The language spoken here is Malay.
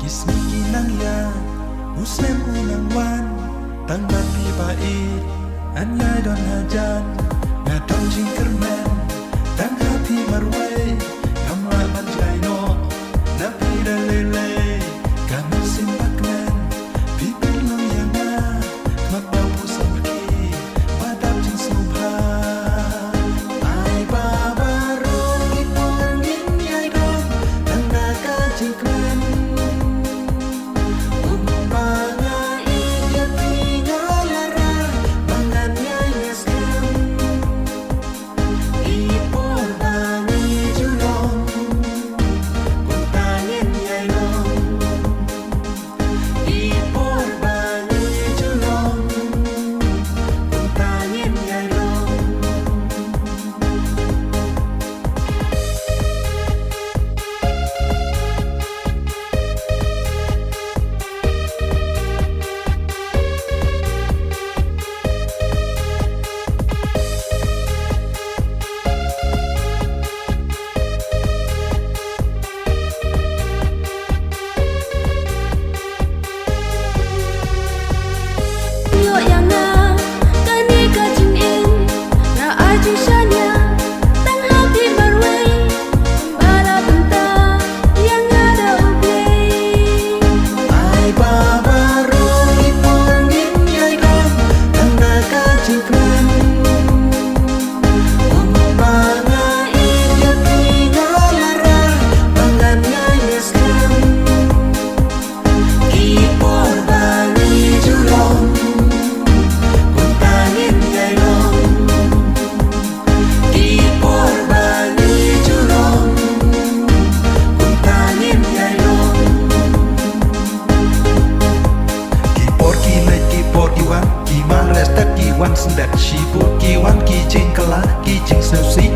Kismi kinang ya Muslim unang wan Tangbat pi bait Anyai don hajan Ngadon jing kermen Tang hati marwai Kamla manjai no Napi dalele Kami simpak men Pipin long yang na Mat bau pusam ki Padam jing subha Ai baba rong Ipor ngin yai don Tang naga jing kren Sendat si put ki wan ki jing kala ki jing snau si